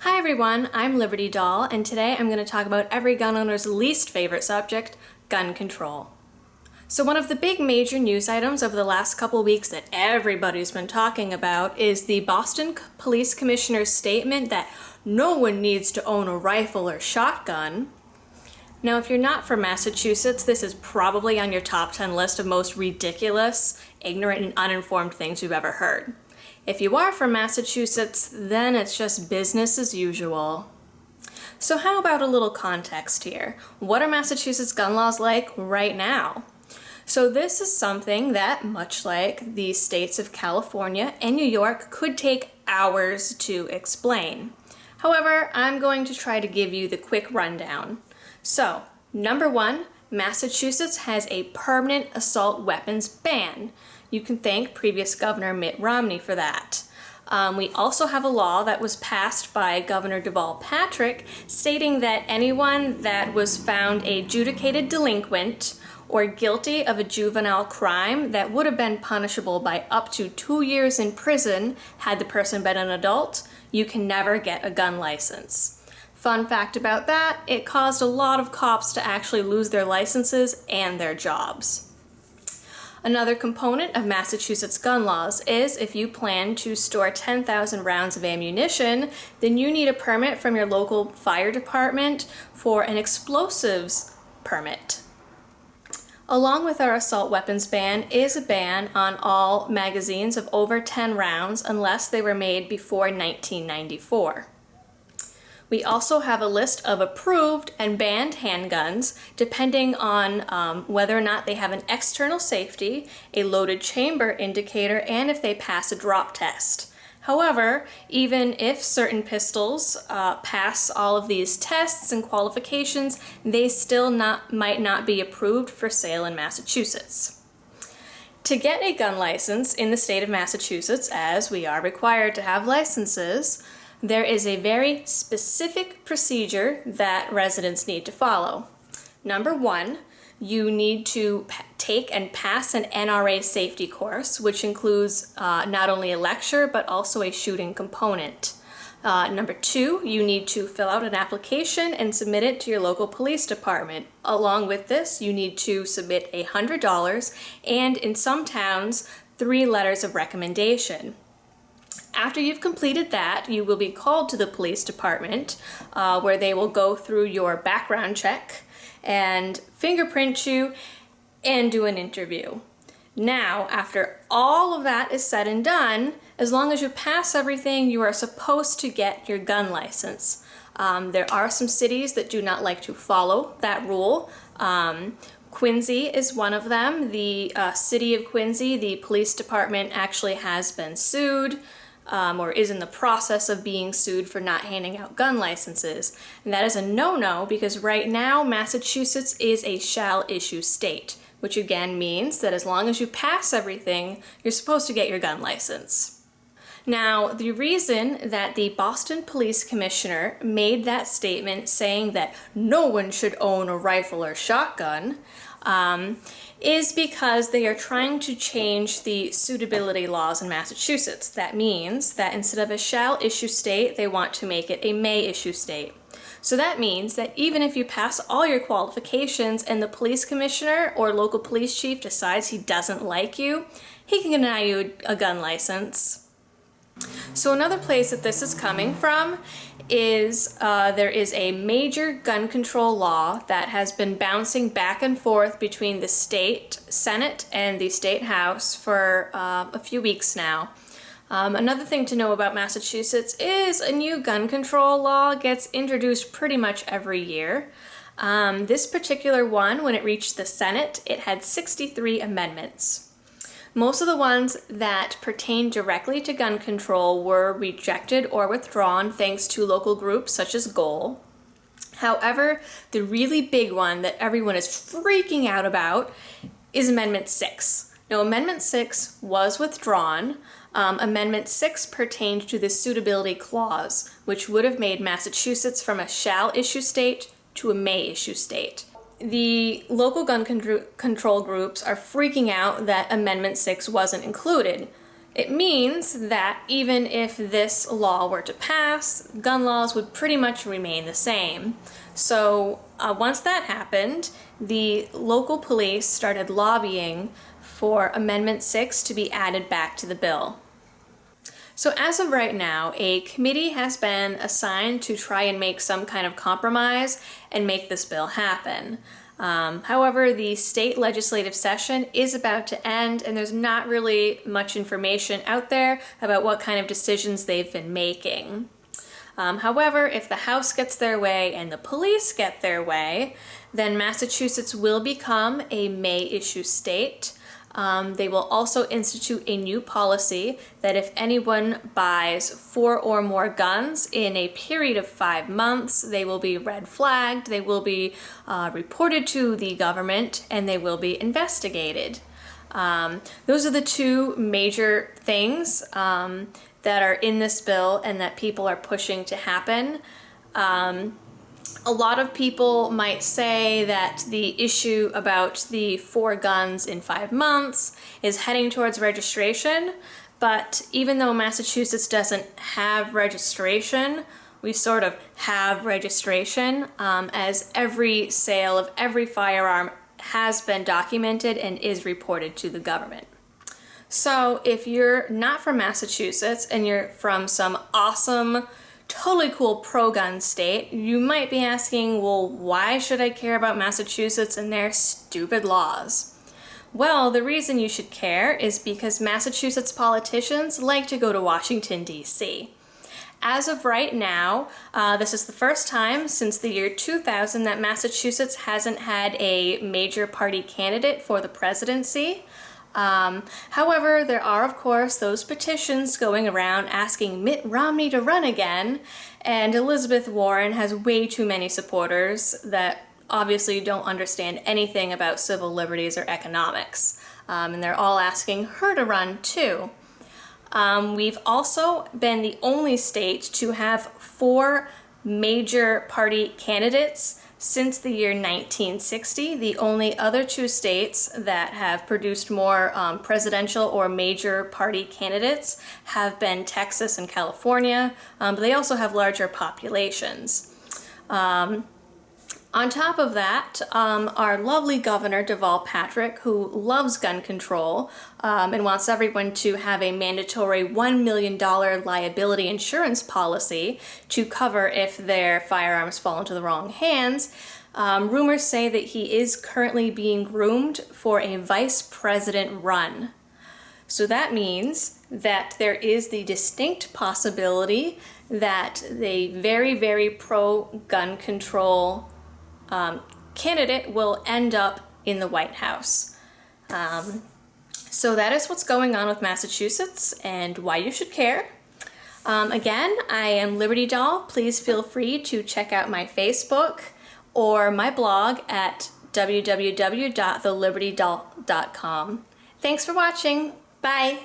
Hi everyone, I'm Liberty Doll, and today I'm going to talk about every gun owner's least favorite subject, gun control. So one of the big major news items over the last couple weeks that everybody's been talking about is the Boston Police Commissioner's statement that no one needs to own a rifle or shotgun. Now, if you're not from Massachusetts, this is probably on your top 10 list of most ridiculous, ignorant, and uninformed things you've ever heard. If you are from Massachusetts, then it's just business as usual. So how about a little context here? What are Massachusetts gun laws like right now? So this is something that, much like the states of California and New York, could take hours to explain. However, I'm going to try to give you the quick rundown. So, number one, Massachusetts has a permanent assault weapons ban. You can thank previous Governor Mitt Romney for that. We also have a law that was passed by Governor Deval Patrick stating that anyone that was found a adjudicated delinquent or guilty of a juvenile crime that would have been punishable by up to 2 years in prison had the person been an adult, you can never get a gun license. Fun fact about that, it caused a lot of cops to actually lose their licenses and their jobs. Another component of Massachusetts gun laws is if you plan to store 10,000 rounds of ammunition, then you need a permit from your local fire department for an explosives permit. Along with our assault weapons ban is a ban on all magazines of over 10 rounds unless they were made before 1994. We also have a list of approved and banned handguns depending on whether or not they have an external safety, a loaded chamber indicator, and if they pass a drop test. However, even if certain pistols pass all of these tests and qualifications, they still might not be approved for sale in Massachusetts. To get a gun license in the state of Massachusetts, as we are required to have licenses, there is a very specific procedure that residents need to follow. Number one, you need to take and pass an NRA safety course, which includes not only a lecture, but also a shooting component. Number two, you need to fill out an application and submit it to your local police department. Along with this, you need to submit $100 and, in some towns, 3 letters of recommendation. After you've completed that, you will be called to the police department where they will go through your background check and fingerprint you and do an interview. Now, after all of that is said and done, as long as you pass everything, you are supposed to get your gun license. There are some cities that do not like to follow that rule. Quincy is one of them. The city of Quincy, the police department actually has been sued. Or is in the process of being sued for not handing out gun licenses. And that is a no-no because right now Massachusetts is a shall issue state, which again means that as long as you pass everything, you're supposed to get your gun license. Now, the reason that the Boston Police Commissioner made that statement saying that no one should own a rifle or shotgun is because they are trying to change the suitability laws in Massachusetts. That means that instead of a shall issue state, they want to make it a may issue state. So that means that even if you pass all your qualifications and the police commissioner or local police chief decides he doesn't like you, he can deny you a gun license. So another place that this is coming from is there is a major gun control law that has been bouncing back and forth between the state Senate and the state House for a few weeks now. Another thing to know about Massachusetts is a new gun control law gets introduced pretty much every year. This particular one, when it reached the Senate, it had 63 amendments. Most of the ones that pertain directly to gun control were rejected or withdrawn thanks to local groups such as GOAL. However, the really big one that everyone is freaking out about is Amendment 6. Now, Amendment 6 was withdrawn. Amendment 6 pertained to the suitability clause, which would have made Massachusetts from a shall issue state to a may issue state. The local gun control groups are freaking out that Amendment 6 wasn't included. It means that even if this law were to pass, gun laws would pretty much remain the same. So once that happened, the local police started lobbying for Amendment 6 to be added back to the bill. So as of right now, a committee has been assigned to try and make some kind of compromise and make this bill happen. However, the state legislative session is about to end, and there's not really much information out there about what kind of decisions they've been making. However, if the House gets their way and the police get their way, then Massachusetts will become a May issue state. They will also institute a new policy that if anyone buys 4 or more guns in a period of 5 months, they will be red flagged, they will be reported to the government, and they will be investigated. Those are the two major things that are in this bill and that people are pushing to happen. A lot of people might say that the issue about the 4 guns in 5 months is heading towards registration, but even though Massachusetts doesn't have registration, we sort of have registration, as every sale of every firearm has been documented and is reported to the government. So if you're not from Massachusetts and you're from some awesome, totally cool pro-gun state, you might be asking, well, why should I care about Massachusetts and their stupid laws? Well, the reason you should care is because Massachusetts politicians like to go to Washington, D.C. As of right now, this is the first time since the year 2000 that Massachusetts hasn't had a major party candidate for the presidency. However, there are, of course, those petitions going around asking Mitt Romney to run again, and Elizabeth Warren has way too many supporters that obviously don't understand anything about civil liberties or economics, and they're all asking her to run too. We've also been the only state to have 4 major party candidates since the year 1960. The only other 2 states that have produced more presidential or major party candidates have been Texas and California, but they also have larger populations. On top of that, our lovely Governor Deval Patrick, who loves gun control and wants everyone to have a mandatory $1 million liability insurance policy to cover if their firearms fall into the wrong hands, rumors say that he is currently being groomed for a vice president run. So that means that there is the distinct possibility that the very, very pro-gun control candidate will end up in the White House. So that is what's going on with Massachusetts and why you should care. Again, I am Liberty Doll. Please feel free to check out my Facebook or my blog at www.thelibertydoll.com. Thanks for watching. Bye.